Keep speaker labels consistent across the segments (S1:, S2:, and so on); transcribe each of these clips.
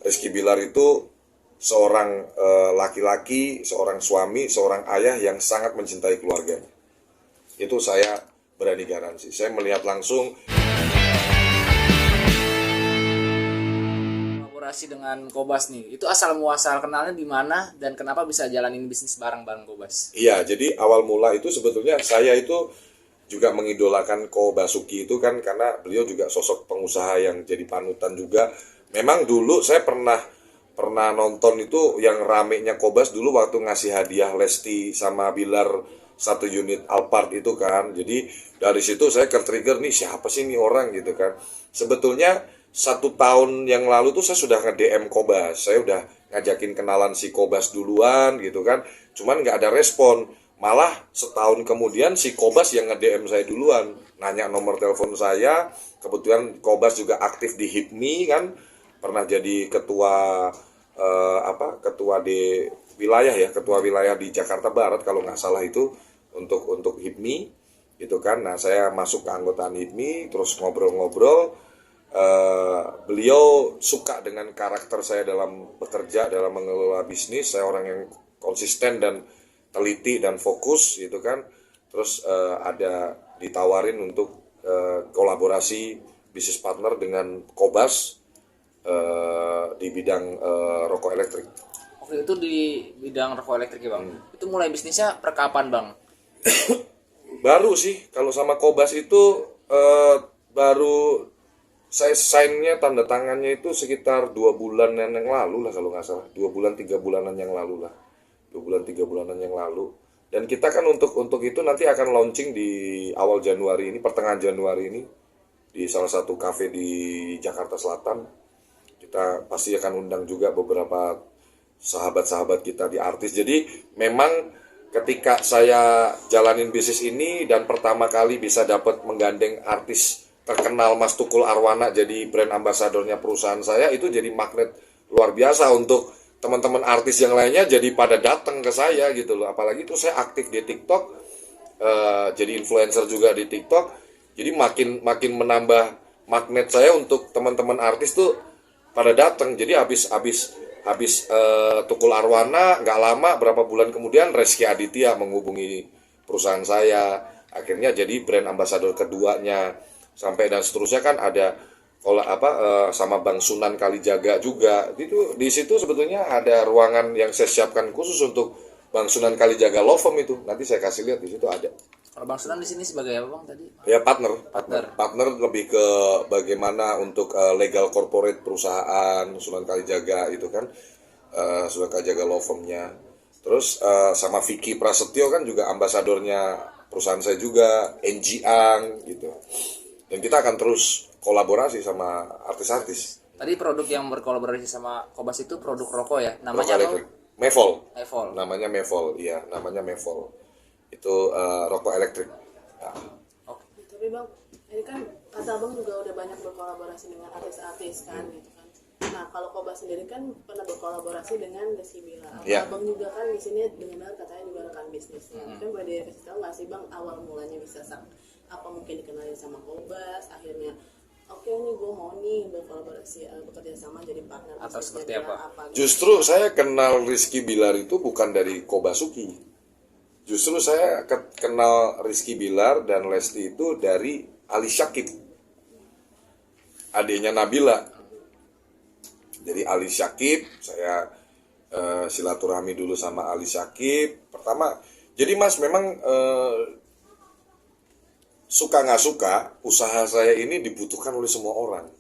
S1: Rizky Bilar itu seorang laki-laki, seorang suami, seorang ayah yang sangat mencintai keluarganya. Itu saya berani garansi. Saya melihat langsung.
S2: Kolaborasi dengan Kobas nih, itu asal muasal kenalnya di mana dan kenapa bisa jalanin bisnis bareng-bareng Kobas?
S1: Iya, jadi awal mula itu sebetulnya saya itu juga mengidolakan Ko Basuki itu kan karena beliau juga sosok pengusaha yang jadi panutan juga. Memang dulu saya pernah nonton itu yang ramenya Kobas dulu waktu ngasih hadiah Lesti sama Bilar 1 unit Alphard itu kan. Jadi dari situ saya ke-trigger nih siapa sih ini orang gitu kan. Sebetulnya 1 tahun yang lalu tuh saya sudah nge-DM Kobas. Saya udah ngajakin kenalan si Kobas duluan gitu kan. Cuman nggak ada respon. Malah setahun kemudian si Kobas yang nge-DM saya duluan. Nanya nomor telepon saya. Kebetulan Kobas juga aktif di HIPMI kan. Pernah jadi ketua ketua di wilayah ya, ketua wilayah di Jakarta Barat kalau nggak salah itu untuk HIPMI gitu kan. Nah, saya masuk ke anggotaan HIPMI terus ngobrol-ngobrol. Beliau suka dengan karakter saya dalam bekerja, dalam mengelola bisnis. Saya orang yang konsisten dan teliti dan fokus gitu kan. Terus ada ditawarin untuk kolaborasi bisnis partner dengan Kobas di bidang rokok elektrik.
S2: Oke, itu di bidang rokok elektrik ya Bang. Itu mulai bisnisnya per kapan Bang?
S1: Baru sih kalau sama Kobas itu baru saya sign-nya tanda tangannya itu sekitar 2 bulan yang lalu lah kalau nggak salah, 2 bulan 3 bulanan yang lalu lah, 2 bulan 3 bulanan yang lalu. Dan kita kan untuk itu nanti akan launching di awal Januari ini, pertengahan Januari ini di salah satu kafe di Jakarta Selatan. Kita pasti akan undang juga beberapa sahabat-sahabat kita di artis. Jadi memang ketika saya jalanin bisnis ini dan pertama kali bisa dapat menggandeng artis terkenal Mas Tukul Arwana jadi brand ambasadornya perusahaan saya, itu jadi magnet luar biasa untuk teman-teman artis yang lainnya jadi pada datang ke saya gitu loh. Apalagi itu saya aktif di TikTok, jadi influencer juga di TikTok, jadi makin menambah magnet saya untuk teman-teman artis tuh pada datang. Jadi habis Tukul Arwana nggak lama, berapa bulan kemudian Rezky Aditya menghubungi perusahaan saya, akhirnya jadi brand ambasador keduanya. Sampai dan seterusnya kan ada sama Bang Sunan Kalijaga juga. Itu di situ sebetulnya ada ruangan yang saya siapkan khusus untuk Bang Sunan Kalijaga Law Firm itu. Nanti saya kasih lihat di situ ada.
S2: Kalau Bang Sunan di sini sebagai apa Bang tadi?
S1: Ya partner lebih ke bagaimana untuk legal corporate perusahaan Sunan Kalijaga itu kan, Sunan Kalijaga Law Firm-nya. Terus sama Vicky Prasetyo kan juga ambasadornya perusahaan saya juga, NG Ang gitu. Dan kita akan terus kolaborasi sama artis-artis.
S2: Tadi produk yang berkolaborasi sama Kobas itu produk rokok ya? Namanya apa?
S1: Mevol.
S2: Mevol.
S1: Namanya Mevol, iya, namanya Mevol. Itu rokok elektrik. Nah.
S3: Oke. Tapi Bang, ini kan kata Abang juga udah banyak berkolaborasi dengan artis-artis kan gitu kan. Nah, kalau Kobas sendiri kan pernah berkolaborasi dengan Rizky Bilar.
S1: Yeah.
S3: Abang juga kan di sini dengar katanya juga rekan bisnisnya. Kan boleh dikasih tahu nggak sih Bang awal mulanya bisa apa mungkin dikenalin sama Kobas, akhirnya oke nih gue mau nih berkolaborasi bekerja sama jadi partner
S2: atau
S3: bisnisnya
S2: seperti
S3: dia,
S2: apa?
S3: gitu.
S1: Justru saya kenal Rizky Bilar itu bukan dari Ko Basuki. Justru saya kenal Rizky Bilar dan Lesti itu dari Ali Syakib, adiknya Nabila. Jadi Ali Syakib, saya silaturahmi dulu sama Ali Syakib. Pertama, jadi Mas memang suka nggak suka, usaha saya ini dibutuhkan oleh semua orang.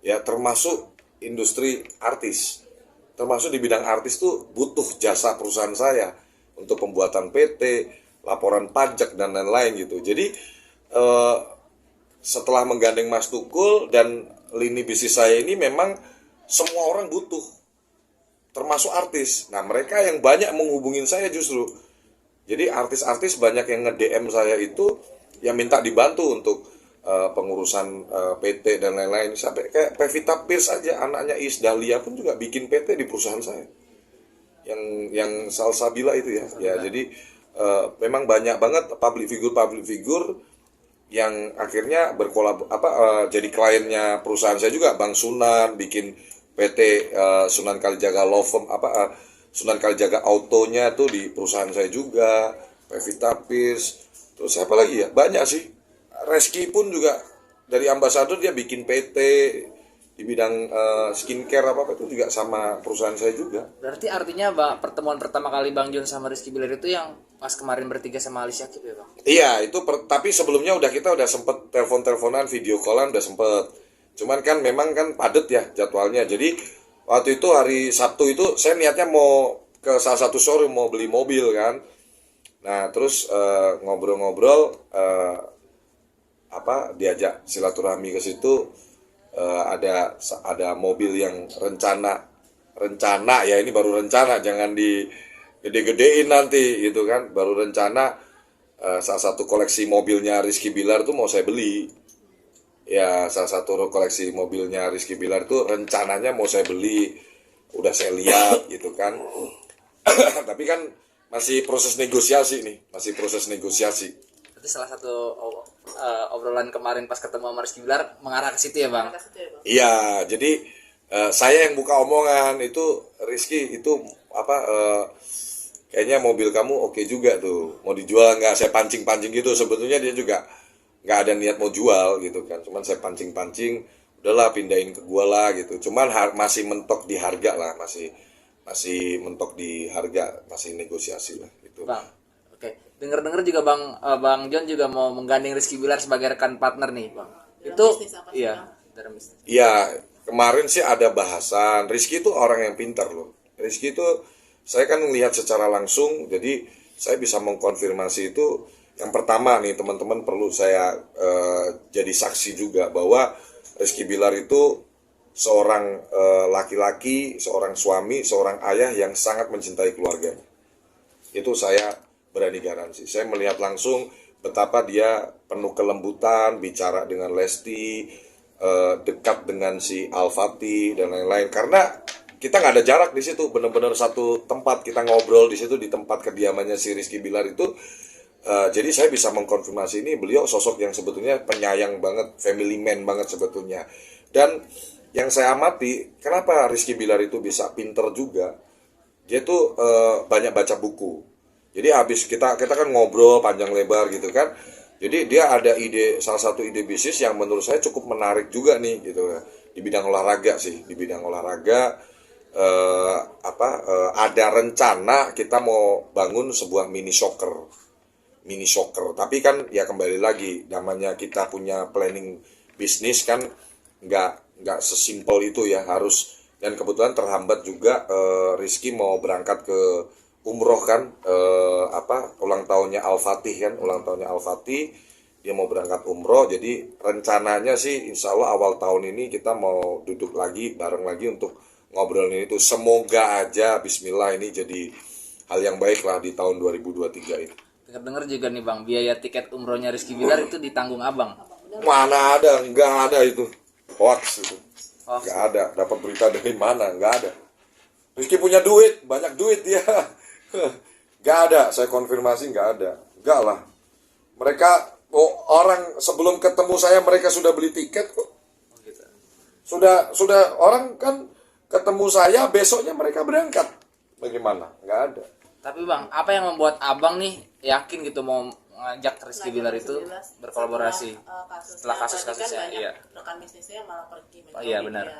S1: Ya, termasuk industri artis. Termasuk di bidang artis tuh butuh jasa perusahaan saya untuk pembuatan PT, laporan pajak dan lain-lain gitu. Jadi setelah menggandeng Mas Tukul dan lini bisnis saya ini memang semua orang butuh, termasuk artis. Nah, mereka yang banyak menghubungin saya justru. Jadi artis-artis banyak yang nge-DM saya itu yang minta dibantu untuk pengurusan PT dan lain-lain. Sampai kayak Pevita Pierce aja, anaknya Iis Dahlia pun juga bikin PT di perusahaan saya. Yang Salsabila itu ya. Ya, jadi memang banyak banget public figure yang akhirnya jadi kliennya perusahaan saya juga. Bang Sunan bikin PT Sunan Kalijaga Law Firm Sunan Kalijaga Autonya tuh di perusahaan saya juga, Pevita Pierce, terus siapa lagi ya, banyak sih. Reski pun juga dari ambasador dia bikin PT di bidang skincare apa itu juga sama perusahaan saya juga.
S2: Berarti artinya Bang, pertemuan pertama kali Bang John sama Rizky Bilar itu yang pas kemarin bertiga sama Ali Syakib ya Bang?
S1: Iya itu tapi sebelumnya kita udah sempet telepon-teleponan, video callan udah sempet. Cuman kan memang kan padet ya jadwalnya. Jadi waktu itu hari Sabtu itu saya niatnya mau ke salah satu showroom mau beli mobil kan. Nah terus ngobrol-ngobrol diajak silaturahmi ke situ. Ada mobil yang rencana ya, ini baru rencana, jangan digede-gedein nanti gitu kan, baru rencana salah satu koleksi mobilnya Rizky Bilar tuh mau saya beli ya. Salah satu koleksi mobilnya Rizky Bilar tuh rencananya mau saya beli, udah saya lihat gitu kan. Tapi kan masih proses negosiasi.
S2: Berarti salah satu obrolan kemarin pas ketemu sama Rizky Bilar mengarah ke situ ya Bang?
S1: Iya, jadi saya yang buka omongan itu, Rizky itu kayaknya mobil kamu oke juga tuh, mau dijual nggak? Saya pancing-pancing gitu, sebetulnya dia juga nggak ada niat mau jual gitu kan, cuman saya pancing-pancing, udahlah pindahin ke gua lah gitu. Cuman masih mentok di harga lah, masih mentok di harga, masih negosiasi lah gitu.
S2: Bang, oke. Dengar-dengar juga Bang John juga mau menggandeng Rizky Bilar sebagai rekan partner nih Bang.
S3: Dalam
S2: Itu
S3: bisnis apa sih,
S2: iya,
S3: Bang?
S2: dalam bisnis.
S1: Iya, kemarin sih ada bahasan. Rizky itu orang yang pintar loh. Rizky itu saya kan melihat secara langsung, jadi saya bisa mengkonfirmasi itu. Yang pertama nih teman-teman perlu saya jadi saksi juga bahwa Rizky Bilar itu seorang laki-laki, seorang suami, seorang ayah yang sangat mencintai keluarganya. Itu saya berani garansi. Saya melihat langsung betapa dia penuh kelembutan, bicara dengan Lesti, dekat dengan si Al-Fatih dan lain-lain. Karena kita nggak ada jarak di situ, benar-benar satu tempat kita ngobrol di situ di tempat kediamannya si Rizky Bilar itu. Jadi saya bisa mengkonfirmasi ini beliau sosok yang sebetulnya penyayang banget, family man banget sebetulnya. Dan yang saya amati, kenapa Rizky Bilar itu bisa pinter juga? Dia tuh banyak baca buku. Jadi habis kita kan ngobrol panjang lebar gitu kan. Jadi dia ada salah satu ide bisnis yang menurut saya cukup menarik juga nih gitu ya. Di bidang olahraga sih, di bidang olahraga ada rencana kita mau bangun sebuah mini soccer. Tapi kan ya kembali lagi, namanya kita punya planning bisnis kan nggak sesimpel itu ya, harus. Dan kebetulan terhambat juga, Rizky mau berangkat ke umroh kan, ulang tahunnya Al-Fatih, dia mau berangkat umroh. Jadi rencananya sih insya Allah awal tahun ini kita mau duduk lagi bareng lagi untuk ngobrolin itu. Semoga aja bismillah ini jadi hal yang baik lah di tahun 2023 ini.
S2: Dengar-dengar juga nih Bang, biaya tiket umrohnya Rizky Bilar itu ditanggung Abang.
S1: Mana ada, nggak ada itu, hoax itu.
S2: Hoax.
S1: Nggak ada, dapat berita dari mana, nggak ada. Rizky punya duit, banyak duit dia. Nggak ada, saya konfirmasi nggak ada. Nggak lah. Mereka, orang sebelum ketemu saya mereka sudah beli tiket kok.
S2: Oh, gitu.
S1: Sudah orang kan ketemu saya, besoknya mereka berangkat. Bagaimana? Nggak ada.
S2: Tapi Bang, apa yang membuat Abang nih yakin gitu mau ngajak Rizky Bilar itu berkolaborasi setelah kasus-kasusnya? Iya.
S3: Rekan bisnisnya malah pergi.
S2: Oh iya benar.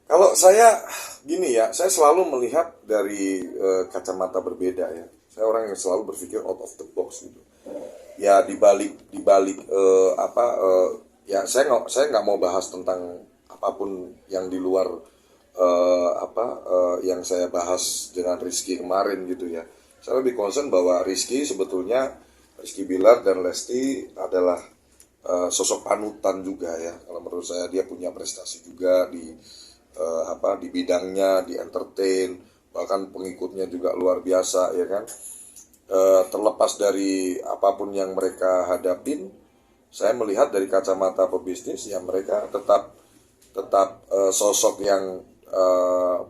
S1: Kalau saya gini ya, saya selalu melihat dari kacamata berbeda ya. Saya orang yang selalu berpikir out of the box gitu. Ya dibalik ya saya nggak mau bahas tentang apapun yang di luar yang saya bahas dengan Rizky kemarin gitu ya. Saya lebih concern bahwa Rizky Bilar dan Lesti adalah sosok panutan juga ya. Kalau menurut saya dia punya prestasi juga di bidangnya, di entertain, bahkan pengikutnya juga luar biasa ya kan. Terlepas dari apapun yang mereka hadapin, saya melihat dari kacamata pebisnis ya mereka tetap sosok yang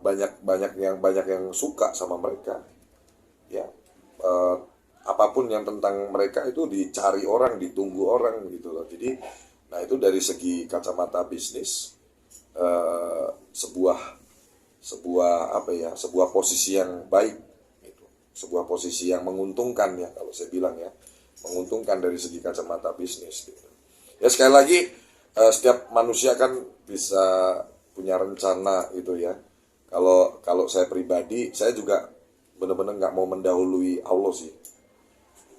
S1: banyak yang suka sama mereka ya. Apapun yang tentang mereka itu dicari orang, ditunggu orang gitu loh. Jadi nah itu dari segi kacamata bisnis sebuah sebuah posisi yang baik gitu. Sebuah posisi yang menguntungkan ya, kalau saya bilang ya, menguntungkan dari segi kacamata bisnis gitu. Ya sekali lagi, setiap manusia kan bisa punya rencana gitu ya. Kalau saya pribadi, saya juga benar-benar nggak mau mendahului Allah sih.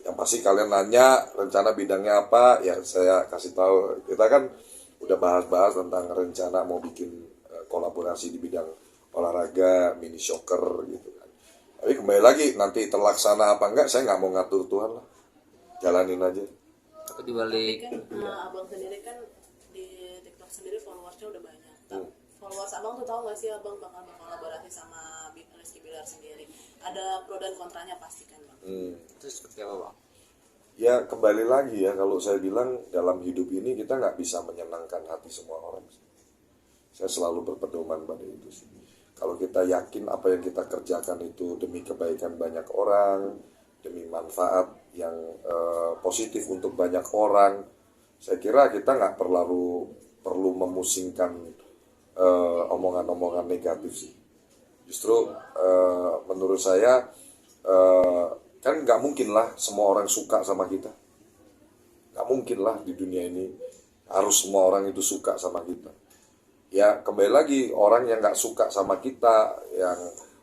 S1: Yang pasti kalian nanya rencana bidangnya apa, ya saya kasih tahu. Kita kan udah bahas-bahas tentang rencana mau bikin kolaborasi di bidang olahraga, mini soccer gitu kan. Tapi kembali lagi, nanti terlaksana apa enggak, saya nggak mau ngatur Tuhan lah. Jalanin aja.
S2: Tapi dibalik
S3: Kan abang sendiri kan di TikTok sendiri followersnya udah banyak. Followers abang tuh tahu nggak sih abang bakal berkolaborasi sama Rizky Bilar sendiri? Ada pro dan kontranya pasti kan bang.
S2: itu seperti apa bang?
S1: Ya kembali lagi ya, kalau saya bilang dalam hidup ini kita nggak bisa menyenangkan hati semua orang. Saya selalu berpedoman pada itu sih. Kalau kita yakin apa yang kita kerjakan itu demi kebaikan banyak orang, demi manfaat yang positif untuk banyak orang, saya kira kita nggak perlu memusingkan omongan-omongan negatif sih. Justru menurut saya kan nggak mungkin lah semua orang suka sama kita. Nggak mungkin lah di dunia ini harus semua orang itu suka sama kita. Ya kembali lagi, orang yang nggak suka sama kita, yang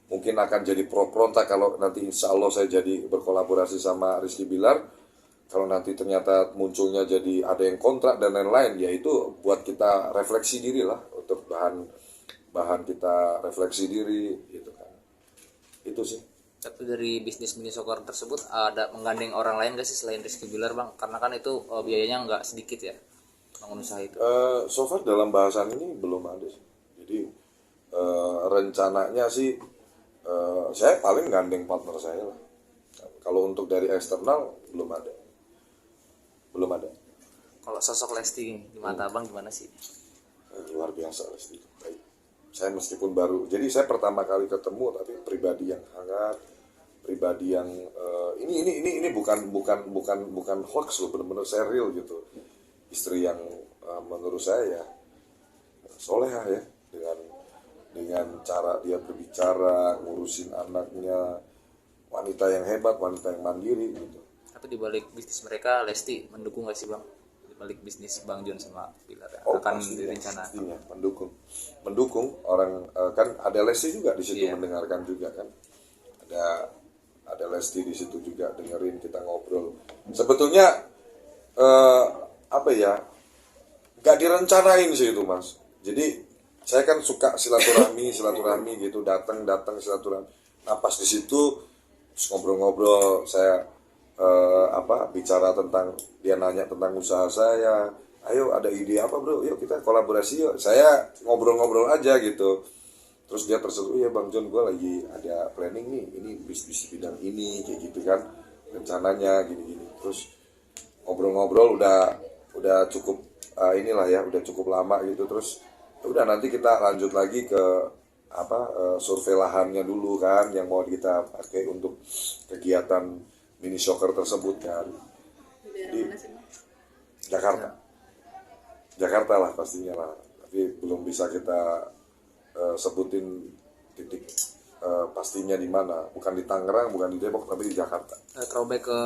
S1: mungkin akan jadi pro-pronta kalau nanti insya Allah saya jadi berkolaborasi sama Rizky Bilar. Kalau nanti ternyata munculnya jadi ada yang kontrak dan lain-lain, ya itu buat kita refleksi diri lah, untuk bahan kita refleksi diri gitu kan. Itu sih.
S2: Tapi dari bisnis mini soccer tersebut ada menggandeng orang lain gak sih selain Rizky Bilar bang? Karena kan itu biayanya nggak sedikit ya, bangun usaha itu.
S1: So far dalam bahasan ini belum ada sih. Jadi rencananya sih saya paling gandeng partner saya lah. Kalau untuk dari eksternal belum ada.
S2: Kalau sosok Lesti di mata abang gimana sih?
S1: Luar biasa Lesti. Baik. Saya meskipun baru, jadi saya pertama kali ketemu, tapi pribadi yang hangat, pribadi yang ini bukan hoax loh, benar-benar saya real gitu. Istri yang menurut saya ya solehah ya, dengan cara dia berbicara, ngurusin anaknya, wanita yang hebat, wanita yang mandiri gitu.
S2: Tapi dibalik bisnis mereka Lesti mendukung gak sih bang? Dibalik bisnis Bang John sama Bilar ya?
S1: Oh,
S2: Akan
S1: pastinya,
S2: direncana.
S1: pastinya mendukung orang kan ada Lesti juga di situ,
S2: Iya.
S1: mendengarkan juga kan, ada Lesti di situ juga dengerin kita ngobrol. Sebetulnya apa ya, nggak direncanain sih itu mas. Jadi saya kan suka silaturahmi gitu, datang silaturahmi. Nah pas di situ terus ngobrol-ngobrol, saya bicara tentang, dia nanya tentang usaha saya, ayo ada ide apa bro, yuk kita kolaborasi yuk. Saya ngobrol-ngobrol aja gitu, terus dia tersentuh, ya Bang John gue lagi ada planning nih, ini bisnis bidang ini kayak gitu kan, rencananya gini-gini. Terus ngobrol-ngobrol udah cukup inilah ya, udah cukup lama gitu. Terus udah nanti kita lanjut lagi ke survei lahannya dulu kan, yang mau kita pakai untuk kegiatan mini soccer tersebut kan. Di Jakarta lah pastinya lah, tapi belum bisa kita sebutin titik pastinya di mana. Bukan di Tangerang, bukan di Depok, tapi di Jakarta.
S2: Throwback ke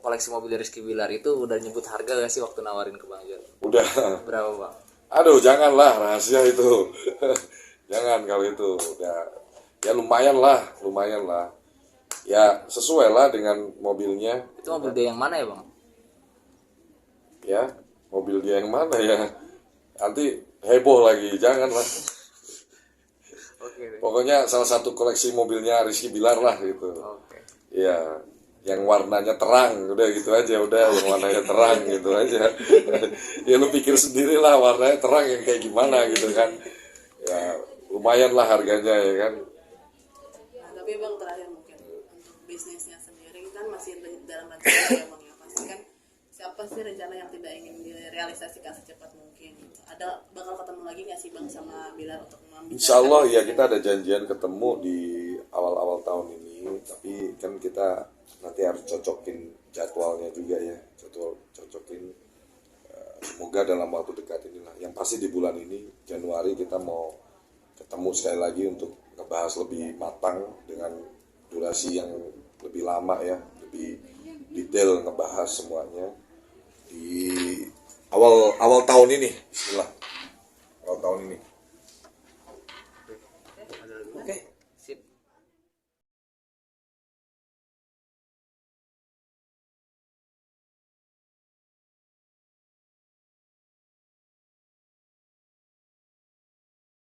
S2: koleksi mobil Rizky Bilar itu udah nyebut harga gak sih waktu nawarin ke Bang John?
S1: Udah.
S2: Berapa bang?
S1: Aduh, janganlah, rahasia itu. Jangan kalau itu. Udah. Ya lumayan lah. Ya sesuai lah dengan mobilnya.
S2: Itu mobil dia yang mana ya bang?
S1: Ya, mobil dia yang mana ya? Nanti heboh lagi, janganlah.
S2: Oke.
S1: Pokoknya salah satu koleksi mobilnya Rizky Bilar lah gitu.
S2: Oke.
S1: Ya, yang warnanya terang, udah gitu aja, yang warnanya terang gitu aja. Ya lu pikir sendiri lah, warnanya terang yang kayak gimana gitu kan. Ya, lumayan lah harganya ya kan.
S3: Nah, tapi bang terakhir mungkin untuk bisnisnya sendiri kan masih dalam rencana ya bang ya, pasti kan siapa sih rencana yang tidak ingin direalisasikan secepat mungkin gitu. Ada bakal ketemu lagi nggak sih bang sama Bilar untuk membicarakan?
S1: Insya Allah ya, kita ada janjian ketemu di awal-awal tahun ini, tapi kan kita nanti harus cocokin jadwalnya juga ya, cocokin semoga dalam waktu dekat inilah, yang pasti di bulan ini Januari kita mau ketemu sekali lagi untuk ngebahas lebih matang dengan durasi yang lebih lama ya, lebih detail ngebahas semuanya di awal tahun ini. Bismillah, awal tahun ini.